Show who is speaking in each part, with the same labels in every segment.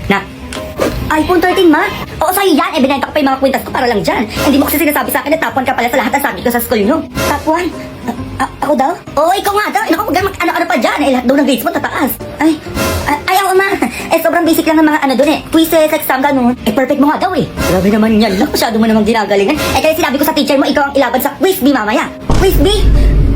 Speaker 1: Na, iPhone 13, ma? Oo, sa'yo yan. Binenta ko pa yung mga kwintas ko para lang dyan. Hindi mo kasi sinasabi sa akin na top 1 ka pala sa lahat ng sabi ko sa school nyo. Top 1? Ako daw? Oo, ikaw nga daw. Naku, ano pa dyan. Lahat daw ng grades mo tataas. Ay, oo, ma. Sobrang basic lang ng mga doon quizzes, exam, ganun. Perfect mo nga daw Grabe naman yan lang. Masyado mo namang ginagalingan. Kaya sinabi ko sa teacher mo, ikaw ang ilaban sa quiz bee mamaya. Quiz bee?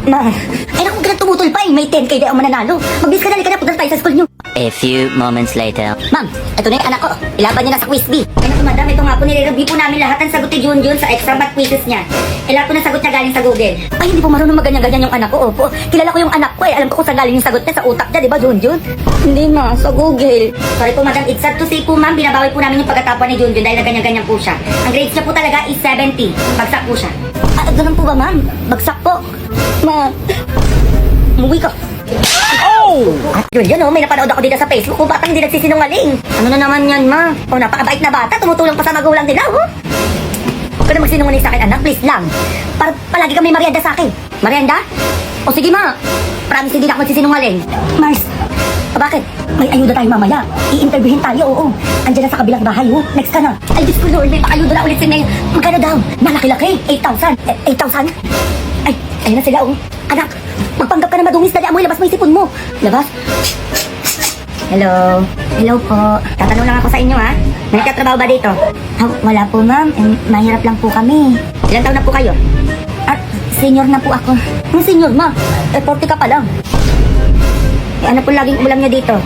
Speaker 1: Ma, naku, ganun tumutol pa May 10K daw ang mananalo. Mag-bis ka na punta tayo sa school nyo.
Speaker 2: A few moments later.
Speaker 1: Ma'am, ito na yung anak ko. Ilaban niya na sa quiz bee. Ay naku, madam, ito nga po nire-review po namin lahat ng sagot ni Junjun sa extra math quizzes niya. Lahat po ng sagot niya galing sa Google. Ay, hindi po marunong maganyan-ganyan yung anak ko. Opo, kilala ko yung anak ko Alam ko kung saan galing yung sagot niya sa utak niya, di ba, Junjun? Hindi ma, sa Google. Sorry po, madam. It's sad to say po, ma'am, binabawi po namin yung pagkatapon ni Junjun dahil ganyan-ganyan po siya. Ang grades niya po talaga is 70. Bagsak po siya. Ganun po ba, ma'am? Bagsak po. Ma, umuwi ka. Oh! Yun, may napanood ako dito sa Facebook kung batang hindi nagsisinungaling. Ano na naman yan, ma? Napakabait na bata, tumutulong pa sa magulang nila, Huwag ka na magsinungaling sa akin, anak, please lang. Para palagi kang may merienda sa akin. Merienda? O sige, ma. Promise hindi na ako magsisinungaling. Mars, bakit? May ayuda tayo mamaya. I-interviewin tayo, oo. Andiyan na sa kabilang bahay, Next ka na. Ay, Diyos ko, Lord, may pakayuda na ulit si Mayor. Magkano daw? Malaki-laki. 8,000. 8,000? Ay, ayun na sila, Anak, magpanggap ka na madungis. Dali, amoy, labas mo yung sipon mo. Labas. Hello. Hello po. Tatanong lang ako sa inyo, ha? May nagtatrabaho ba dito? Wala po, ma'am. Mahirap lang po kami. Ilan taon na po kayo? Senior na po ako. Senior, ma? 40 ka pa lang. Ano po laging ulam niya dito?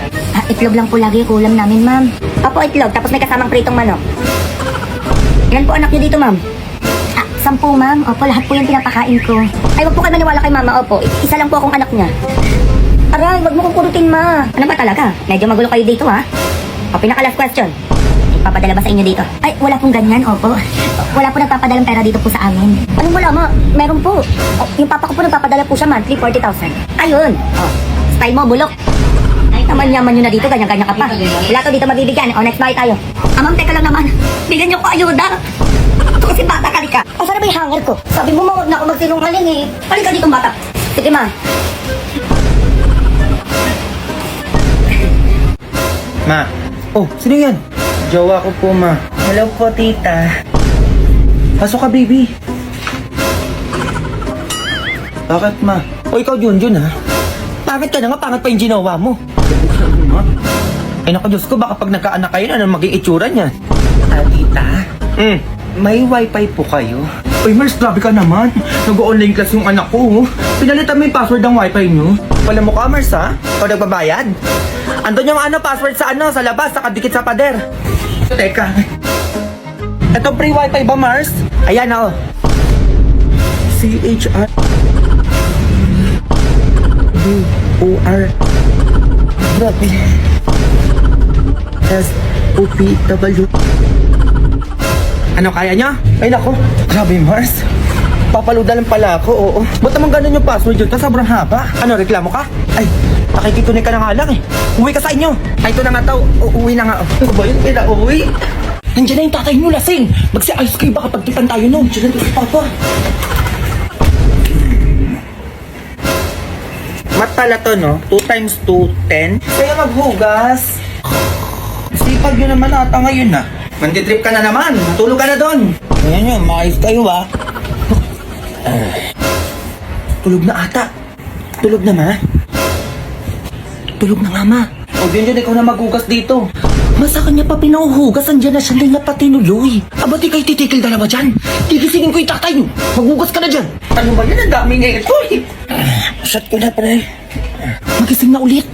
Speaker 1: Itlog lang po lagi yung ulam namin, ma'am. Opo, itlog. Tapos may kasamang pritong manok. Ilan po anak niyo dito, ma'am? 10, ma'am. Opo, lahat po yung pinapakain ko. Ay, wag po kayo maniwala kay mama. Opo, isa lang po akong anak niya. Aray, wag mo kong kurutin, ma. Ano ba talaga? Medyo magulo kayo dito, ha? O, pinaka-last question. Ipapadala ba sa inyo dito? Ay, wala pong ganyan, opo. Wala po nagpapadalang pera dito po sa amin. Anong wala, ma? Meron po. Yung papa ko po nagpapadala po siya monthly, 40,000. Ayun. Style mo, bulok. Ay, naman-yaman nyo na dito, ganyan-ganyan ka pa. Wala to dito mabibigyan. Next buy tayo. Ma'am, teka lang naman. Bigyan nyo ko ayuda. Ito kasi bata ka ka. Saan na ba yung hanger ko? Sabi mo, wag na ako magsinungaling Balik ka dito, bata. Sige, ma.
Speaker 3: Ma. Oh, sino yan? Jowa ko po, ma. Hello po, tita. Pasok ka, baby. Bakit, ma? O, ikaw, Junjun, ha? Bakit ka na nga? Pangat pa yung ginawa mo. Ay, naku, Diyos ko, baka pag nagkaanak kayo, ano maging itsura niya? Tita? May wifi po kayo? Uy, Mars, grabe ka naman. Nag-online class yung anak ko, Pinalitan mo yung password ng wifi nyo. Wala mo ka, Mars, ha? O nagbabayad? Andun yung password sa labas, nakadikit sa pader. Teka. Ito free wifi ba, Mars? Ayan, CHR OR Grabe SOPW. Ano, kaya nyo? Ay, nako. Grabe, Mars. Papaluda lang pala ako, oo. Ba't naman ganun yung password yun? Sobrang haba. Ano, reklamo ka? Ay, nakikitunin ka na nga lang Uwi ka sa inyo. Ay, ito na nga Uuwi na nga. Ano ba yun? Pinauwi? Nandiyan na yung tatay nyo, lasing. Magsi-ayos kayo, baka pagtipan tayo nun. Diyan na si Papa. Mat pala to, 2 times 2, 10. Kaya maghugas. Sipag nyo naman ata ngayon, Mantitrip ka na naman. Matulog ka na doon. Ayan yun, maayos kayo, Tulog na ata. Tulog na, ma. Tulog na nga, ma. O, Junjun, ikaw na maghugas dito. Masa kanya pa pinauhugas, andyan na siya, hindi na pati nuloy. Aba, di kayo titikil dalawa dyan. Tigisingin ko yung tatay nyo. Maghugas ka na dyan. Ano ba yan? Ang dami nga ito, Shot ko na, pre. Magising na ulit.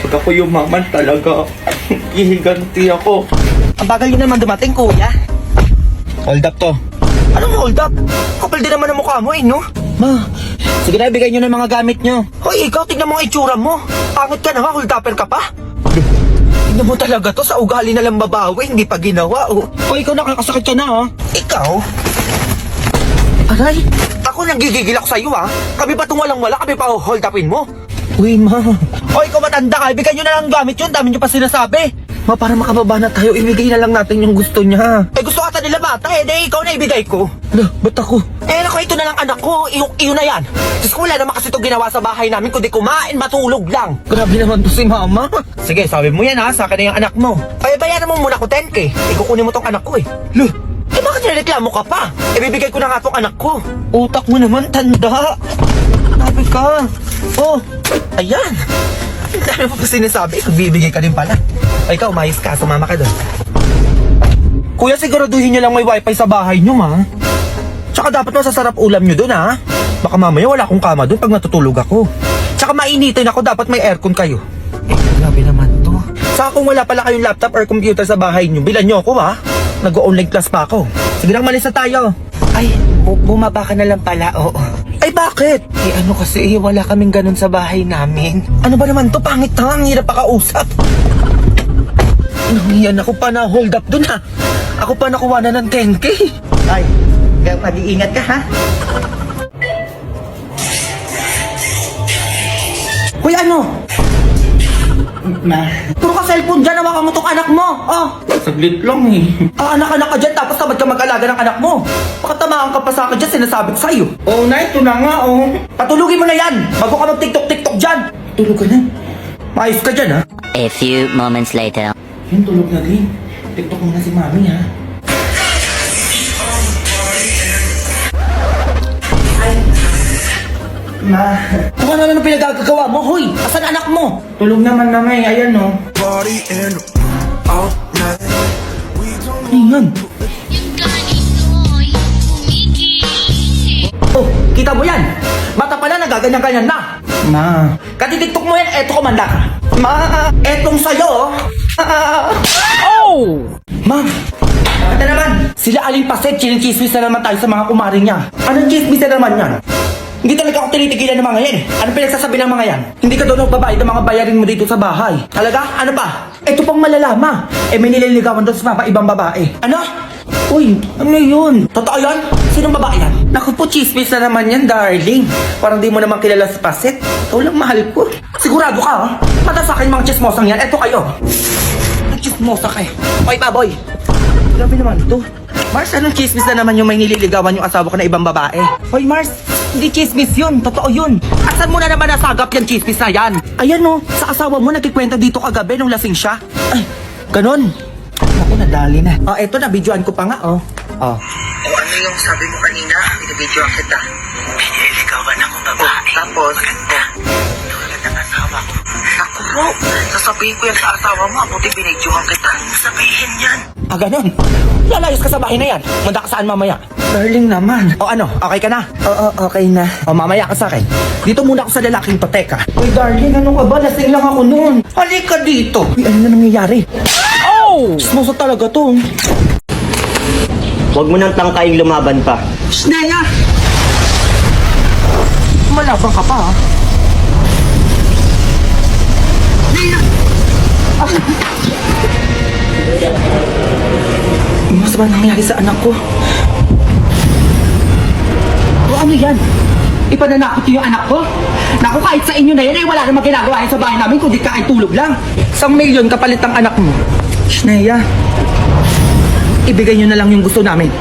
Speaker 3: Pag ako yumaman talaga, hihiganti ako. Ang bagal yun naman dumating, kuya. Hold up to. Anong hold up? Kapal din naman ang mukha mo, no? Ma, sige na, ibigay nyo na yung mga gamit nyo. Hoy, ikaw, tignan mo ang itsura mo. Pangit ka na nga, hold upper ka pa. Tignan mo talaga to, sa ugali na lang babawi, hindi pa ginawa, Hoy, ikaw, nakakasakit ka na, Ikaw? Aray, ako nagigigil ako sa'yo, Kami pa itong walang-wala, kami pa hold upin mo. Uy, ma. Hoy, ikaw matanda ka, ibigay nyo na lang ang gamit yun, dami nyo pa sinasabi. Ma, para makababa na tayo, ibigay na lang natin yung gusto niya. Eh, gusto ka kanila bata eh, di ikaw na ibigay ko. Ano, ba't ako? Eh, naku, ito na lang anak ko, iyo na yan. Diyos ko, wala naman kasi ito ginawa sa bahay namin, kundi kumain, matulog lang. Grabe naman to si mama. Sige, sabi mo yan ha, sa akin na yung anak mo. Ay, bayaran mo muna ko 10K. Ikukunin mo tong anak ko eh. Loh, eh bakit nireklamo ka pa? Eh, bibigay ko na nga tong anak ko. Utak mo naman, tanda. Sabi ka. Oh, ayan. Ang dami mo pa sinasabi, bibigay ka din pala. Ay, ikaw, umayos ka, sumama ka doon. Kuya, siguraduhin nyo lang may wifi sa bahay nyo, ma. Tsaka dapat masasarap ulam nyo doon, ha? Baka mamaya wala akong kama doon pag matutulog ako. Tsaka mainitin ako, dapat may aircon kayo. Eh, grabe naman to. Saka kung wala pala kayong laptop or computer sa bahay nyo, bilan nyo ako, ha? Nag-online class pa ako. Sige lang, malis na tayo. Ay, bumaba ka na lang pala, oo. Ay, bakit? Eh, ano kasi, wala kaming ganun sa bahay namin. Ano ba naman to? Pangit na, ang hirap pakausap. Nangiyan ako pa na hold up dun, ha? Ako pa nakuha na ng 10K. Ay, mag-iingat ka, ha? Uy, ano? Ma. Puro ka cellphone dyan, hawakan mo tong anak mo. Oh. Saglit lang eh. Anak-anak ka dyan, tapos tamad ka mag-alaga ng anak mo. Baka tamaan ka pa sa akin dyan, sinasabi ko sa'yo. Oh, na, ito na nga, oh. Patulugin mo na yan, bago ka mag-tiktok-tiktok dyan. Tulog ka na. Maayos ka dyan, ha?
Speaker 2: A few moments later.
Speaker 3: Yung tulog na din. TikTok muna si mami, ha? Ma. Kung ano naman pinagagagawa mo, hoy! Asan anak mo? Tulog naman na may, ayan no.
Speaker 4: Party and all night.
Speaker 3: Ingan. Oh, kita mo yan? Bata pala, nagaganyan-ganyan na. Ma. Katitiktok mo yan, eto kumanda ka. Ma, etong sa'yo. Oh! Ma, bakit na naman? Sila Aling Paset, chinichismis na naman tayo sa mga kumari niya. Anong chismis na naman yan? Hindi talaga ako tinitigilan ng mga yan eh. Ano pinagsasabi ng mga yan? Hindi ka doon magbabayad ng mga bayarin mo dito sa bahay. Talaga? Ano pa? Ito pang malalama. Eh may nililigawan doon sa mga ibang babae. Ano? Uy, ano yun? Totoo yan? Sinong babae yan? Naku po, chismis na naman yan, darling. Parang di mo naman kilala si Paset. Ikaw lang mahal ko. Sigurado ka, ha? Mata sa akin mga chismosang yan. Eto kayo. Nag-chismosa ka eh. Okay pa, boy. Grabe naman to. Mars, anong chismis na naman yung may nililigawan yung asawa ko na ibang babae? Hoy, Mars, hindi chismis yun. Totoo yun. Asan mo na naman nasagap yung chismis na yan? Ayan no, sa asawa mo nagkikwenta dito kagabi nung lasing siya. Ay, ganon. Ako, nadali na. Oh, eto na, videoan ko pa nga, oh. Oh.
Speaker 5: O ano yung sabi mo kanina, binibidyoan kita. Piniligawan ako babae. Tapos, tulad ng asawa ko. Naku po, sasabihin ko yan sa asawa mo, buti binidyoan kita. Sabihin yan.
Speaker 3: Ah, ganon. Lalayos ka sa bahay na yan. Manda ka saan mamaya? Darling naman. O ano, okay ka na? Oo, okay na. O mamaya ka sa akin. Dito muna ako sa lalaking pateka. Uy, darling, ano ka ba? Lasing lang ako noon. Halika dito. Uy, ano na nangyayari? Oh! Smosa talaga to.
Speaker 6: Huwag mo nang tangkaing lumaban pa.
Speaker 3: Sneya! Malabang ka pa, ha? Sneya! Mas ba nangyari sa anak ko? O ano yan? Ipananakot niyo yung anak ko? Naku, kahit sa inyo na yan, wala namang ginagawa yan sa bahay namin kundi kain tulog lang. 1 milyon kapalit ang anak mo. Sneya, ibigay niyo na lang yung gusto namin.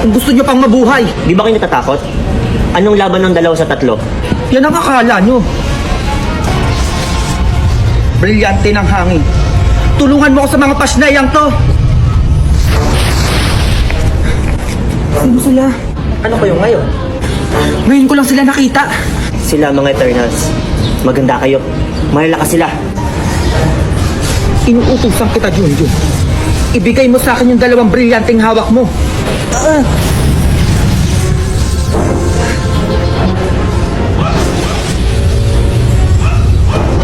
Speaker 3: Kung gusto niyo pang mabuhay.
Speaker 6: Di ba kayo natatakot? Anong laban ng 2 sa 3?
Speaker 3: Yan ang akala niyo. Brilyante ng hangin. Tulungan mo ako sa mga pasnayang to. Sino sila? Ano kayo ngayon? Ngayon ko lang sila nakita.
Speaker 6: Sila mga Eternals. Maganda kayo. Malalakas sila.
Speaker 3: Inuutusan kita, Junjun. Ibigay mo sa akin yung 2 brilyanteng hawak mo.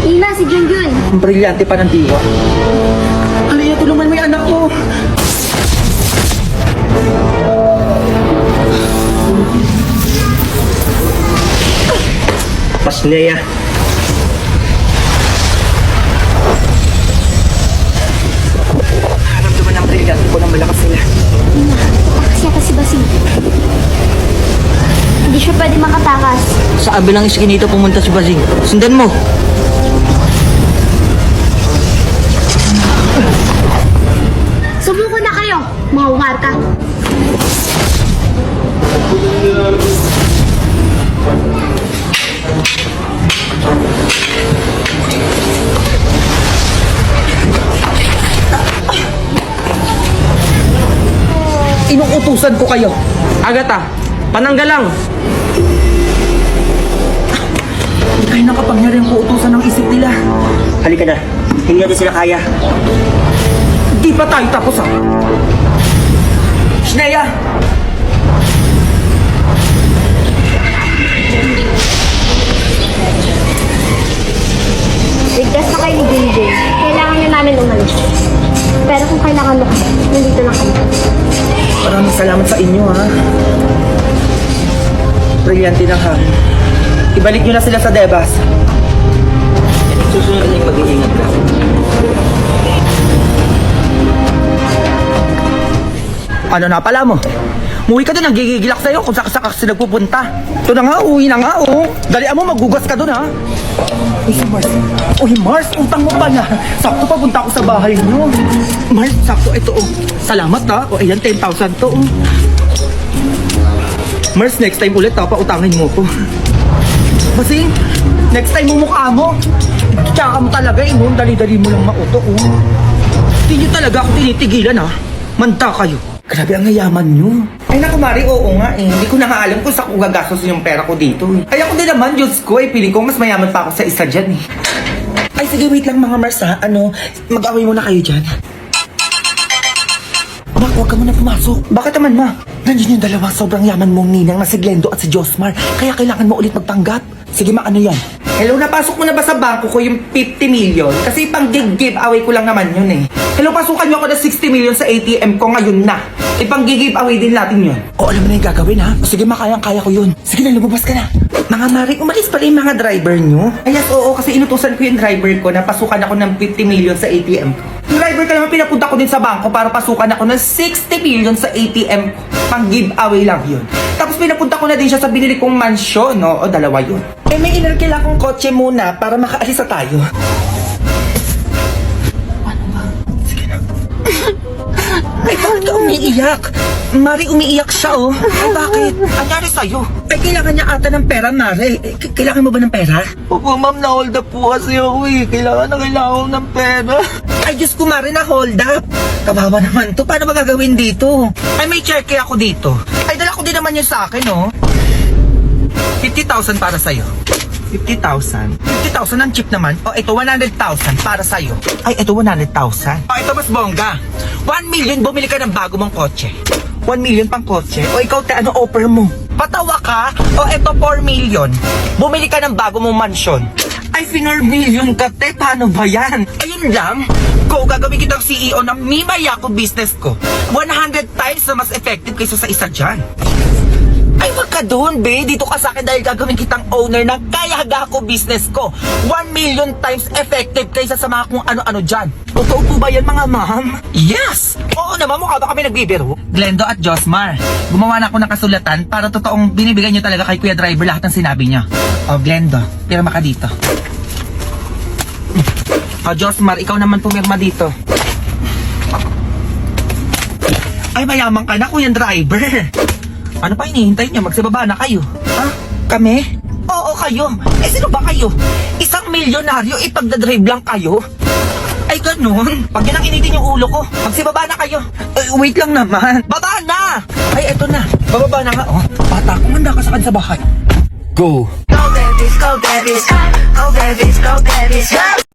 Speaker 7: Ina, si Junjun.
Speaker 3: Ang brilyante pa ng diwa. Aliyah, tulungan mo yung anak ko.
Speaker 6: Pasneya.
Speaker 3: Naramdaman ng brilyante ko na malakas sila.
Speaker 7: Ina, takas yata si Basing. Hindi siya pwede makatakas.
Speaker 3: Sa abilang iskinito pumunta si Basing. Sundan mo.
Speaker 7: Subuko na kayo, mga umarka.
Speaker 3: Inuutusan ko kayo. Agata, pananggal lang. Ay, nakapangyarihan ko utusan ng isip nila.
Speaker 6: Halika na. Hindi natin sila kaya.
Speaker 3: Di pa tayo tapos ah. Shneya!
Speaker 7: Ligtas na kayo ni Junjun. Kailangan niya namin umalis. Pero kung kailangan mo kami, nandito lang kami.
Speaker 3: Maraming salamat sa inyo ha. Brilyante na ha. Ibalik nyo na sila sa Debas. Susunod na yung mag-iingat ka. Ano na pala mo? Muwi ka doon, nagigigilak sa'yo kung saka kasi nagpupunta. Ito na nga, uwi na nga, oh. Dalian mo, magugas ka doon, ha? Uy, si Mars. Uy, Mars, utang mo pa na. Sakto papunta ako sa bahay nyo. Mars, sakto, ito, oh. Salamat, ha? O, ayan, 10,000 to, oh. Mars, next time ulit, ha? Pautangin mo ko. Basing, next time mumukha mo. Tsaka mo talaga, eh, no? Dali-dali mo lang mauto, oh. Hindi nyo talaga ako tinitigilan, ha? Manta kayo. Grabe ang yayaman nyo. Ay naku Mari, oo nga eh. Hindi ko na nga alam kung saan ko gagastos yung pera ko dito eh. Ay ako din naman, Diyos ko eh. Piling ko mas mayaman pa ako sa isa dyan eh. Ay sige, wait lang mga Mars ha. Ano, mag-away muna kayo dyan. Mak, huwag ka muna pumasok. Bakit naman ma? Nandiyan yung dalawang sobrang yaman mong ninang na si Glendo at si Josmar. Kaya kailangan mo ulit magpanggap. Sige ma, ano yan? Hello, napasok mo na ba sa bangko ko yung 50 million? Kasi pang give-away ko lang naman yun eh. Hello, pasukan nyo ako ng 60 million sa ATM ko ngayon na. Ipang give-away din natin yun. O, alam mo na yung gagawin ha? O, sige ma, kaya ko yun. Sige na, lumabas ka na. Mga Mari, umalis pala yung mga driver nyo? Ay, yes, oo, kasi inutusan ko yung driver ko na pasukan ako ng 50 million sa ATM ko. Yung driver ka naman, pinapunta ko din sa bangko para pasukan ako ng 60 million sa ATM ko. Pang giveaway lang yun. Tapos pinapunta ko na din siya sa binili kong mansyon, no? O, dalawa yun. Eh, may inarkila akong kotse muna para makaalis na tayo. Ay, bakit ka umiiyak? Mari, umiiyak siya, oh. Ay, bakit? Anyari sa'yo? Ay, kailangan niya ata ng pera, Mari. Kailangan mo ba ng pera?
Speaker 5: Opo, ma'am, na-hold up po kasi ako eh. Kailangan ko ng pera.
Speaker 3: Ay, Diyos ko, Mari, na-hold up. Kabawa naman to. Paano ba gagawin dito? Ay, may cheque ako dito. Ay, dala ko din naman yun sa akin, oh. 50,000 para sa'yo. 50,000? 50,000 ang cheap naman. O, ito 100,000 para sa'yo. Ay, ito 100,000. O, ito mas bongga. 1 million, bumili ka ng bago mong kotse. 1 million pang kotse. O, ikaw, ano offer mo? Patawa ka? O, ito 4 million. Bumili ka ng bago mong mansyon. Ay, 4 million ka, te. Paano ba yan? Ayun lang. Go, gagawin kitang CEO ng Mimaya ko business ko. 100 times na mas effective kaysa sa isa dyan. Ay, wag ka doon, be. Dito ka sa akin dahil gagawin kitang owner ng Kayaga ko business ko. 1 million times effective kaysa sa mga kung ano-ano dyan. Totoo po ba yan, mga ma'am? Yes! Oo naman, mukha ba kami nagbibiro? Glendo at Josmar, gumawa na ako ng kasulatan para totoong binibigay niyo talaga kay Kuya Driver lahat ng sinabi niya. O, Glendo, pirma ka dito. O, Josmar, ikaw naman pumirma dito. Ay, mayaman ka na, Kuya Driver. Ano pa hinihintay niyo? Magsababa na kayo. Ha? Kami? Oo, kayo. Eh, sino ba kayo? Isang milyonaryo, ipagdadrive lang kayo? Ay, ganun. Pag yan ang initin yung ulo ko, magsibaba na kayo. Wait lang naman. Baba na! Ay, eto na. Bababa na nga. Oh, bata, kumanda ka sa akin sa bahay. Go!
Speaker 5: Go, babies, go, babies. Go, babies, go, babies. Go!